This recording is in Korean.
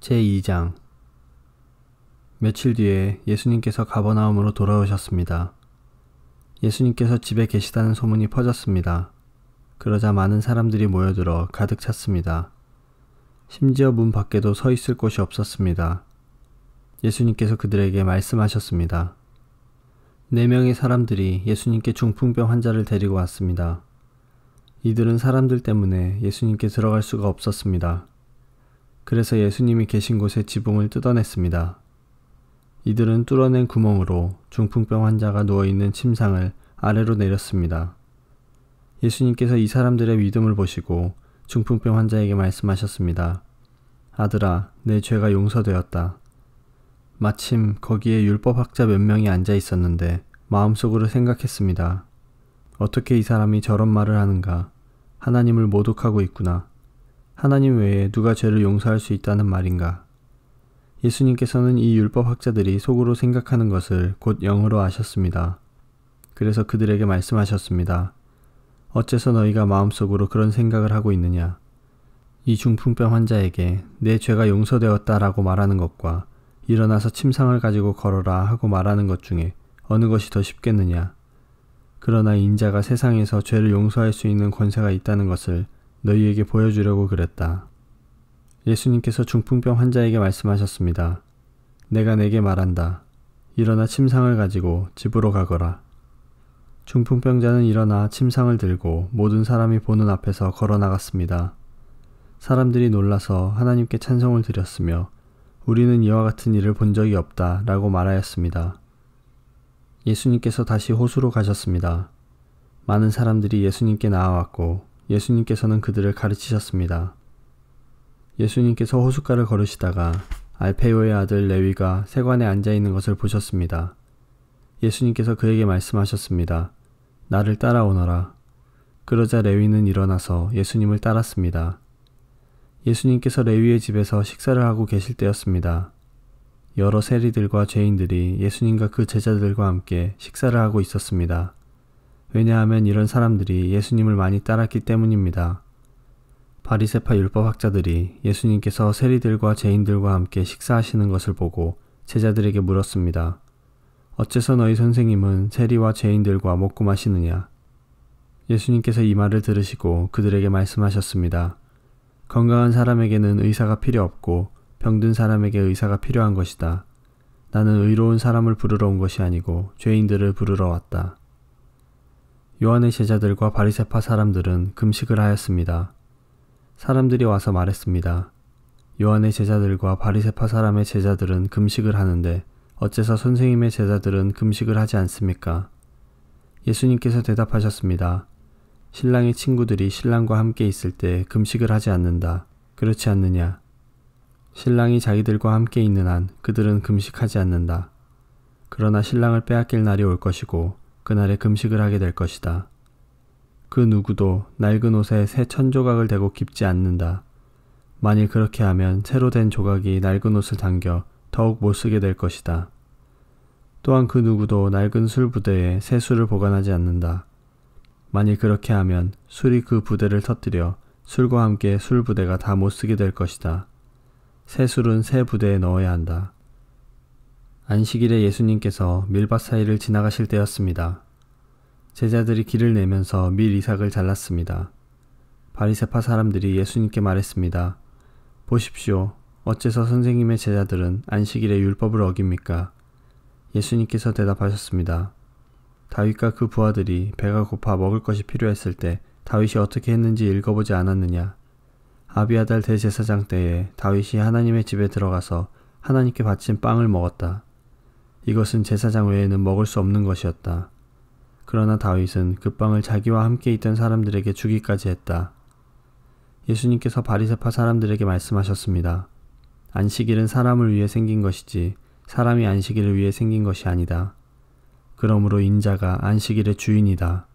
제2장. 며칠 뒤에 예수님께서 가버나움으로 돌아오셨습니다. 예수님께서 집에 계시다는 소문이 퍼졌습니다. 그러자 많은 사람들이 모여들어 가득 찼습니다. 심지어 문 밖에도 서 있을 곳이 없었습니다. 예수님께서 그들에게 말씀하셨습니다. 4명의 사람들이 예수님께 중풍병 환자를 데리고 왔습니다. 이들은 사람들 때문에 예수님께 들어갈 수가 없었습니다. 그래서 예수님이 계신 곳의 지붕을 뜯어냈습니다. 이들은 뚫어낸 구멍으로 중풍병 환자가 누워있는 침상을 아래로 내렸습니다. 예수님께서 이 사람들의 믿음을 보시고 중풍병 환자에게 말씀하셨습니다. 아들아, 내 죄가 용서되었다. 마침 거기에 율법학자 몇 명이 앉아 있었는데 마음속으로 생각했습니다. 어떻게 이 사람이 저런 말을 하는가? 하나님을 모독하고 있구나. 하나님 외에 누가 죄를 용서할 수 있다는 말인가? 예수님께서는 이 율법학자들이 속으로 생각하는 것을 곧 영으로 아셨습니다. 그래서 그들에게 말씀하셨습니다. 어째서 너희가 마음속으로 그런 생각을 하고 있느냐? 이 중풍병 환자에게 내 죄가 용서되었다라고 말하는 것과 일어나서 침상을 가지고 걸어라 하고 말하는 것 중에 어느 것이 더 쉽겠느냐? 그러나 인자가 세상에서 죄를 용서할 수 있는 권세가 있다는 것을 너희에게 보여주려고 그랬다. 예수님께서 중풍병 환자에게 말씀하셨습니다. 내가 내게 말한다. 일어나 침상을 가지고 집으로 가거라. 중풍병자는 일어나 침상을 들고 모든 사람이 보는 앞에서 걸어 나갔습니다. 사람들이 놀라서 하나님께 찬송을 드렸으며 우리는 이와 같은 일을 본 적이 없다 라고 말하였습니다. 예수님께서 다시 호수로 가셨습니다. 많은 사람들이 예수님께 나아왔고 예수님께서는 그들을 가르치셨습니다. 예수님께서 호숫가를 걸으시다가 알페요의 아들 레위가 세관에 앉아 있는 것을 보셨습니다. 예수님께서 그에게 말씀하셨습니다. 나를 따라오너라. 그러자 레위는 일어나서 예수님을 따랐습니다. 예수님께서 레위의 집에서 식사를 하고 계실 때였습니다. 여러 세리들과 죄인들이 예수님과 그 제자들과 함께 식사를 하고 있었습니다. 왜냐하면 이런 사람들이 예수님을 많이 따랐기 때문입니다. 바리새파 율법학자들이 예수님께서 세리들과 죄인들과 함께 식사하시는 것을 보고 제자들에게 물었습니다. 어째서 너희 선생님은 세리와 죄인들과 먹고 마시느냐? 예수님께서 이 말을 들으시고 그들에게 말씀하셨습니다. 건강한 사람에게는 의사가 필요 없고 병든 사람에게 의사가 필요한 것이다. 나는 의로운 사람을 부르러 온 것이 아니고 죄인들을 부르러 왔다. 요한의 제자들과 바리새파 사람들은 금식을 하였습니다. 사람들이 와서 말했습니다. 요한의 제자들과 바리새파 사람의 제자들은 금식을 하는데 어째서 선생님의 제자들은 금식을 하지 않습니까? 예수님께서 대답하셨습니다. 신랑의 친구들이 신랑과 함께 있을 때 금식을 하지 않는다. 그렇지 않느냐? 신랑이 자기들과 함께 있는 한 그들은 금식하지 않는다. 그러나 신랑을 빼앗길 날이 올 것이고 그날에 금식을 하게 될 것이다. 그 누구도 낡은 옷에 새 천조각을 대고 깁지 않는다. 만일 그렇게 하면 새로 된 조각이 낡은 옷을 당겨 더욱 못쓰게 될 것이다. 또한 그 누구도 낡은 술 부대에 새 술을 보관하지 않는다. 만일 그렇게 하면 술이 그 부대를 터뜨려 술과 함께 술 부대가 다 못쓰게 될 것이다. 새 술은 새 부대에 넣어야 한다. 안식일에 예수님께서 밀밭 사이를 지나가실 때였습니다. 제자들이 길을 내면서 밀 이삭을 잘랐습니다. 바리새파 사람들이 예수님께 말했습니다. 보십시오. 어째서 선생님의 제자들은 안식일에 율법을 어깁니까? 예수님께서 대답하셨습니다. 다윗과 그 부하들이 배가 고파 먹을 것이 필요했을 때 다윗이 어떻게 했는지 읽어보지 않았느냐? 아비아달 대제사장 때에 다윗이 하나님의 집에 들어가서 하나님께 바친 빵을 먹었다. 이것은 제사장 외에는 먹을 수 없는 것이었다. 그러나 다윗은 그 빵을 자기와 함께 있던 사람들에게 주기까지 했다. 예수님께서 바리새파 사람들에게 말씀하셨습니다. 안식일은 사람을 위해 생긴 것이지 사람이 안식일을 위해 생긴 것이 아니다. 그러므로 인자가 안식일의 주인이다.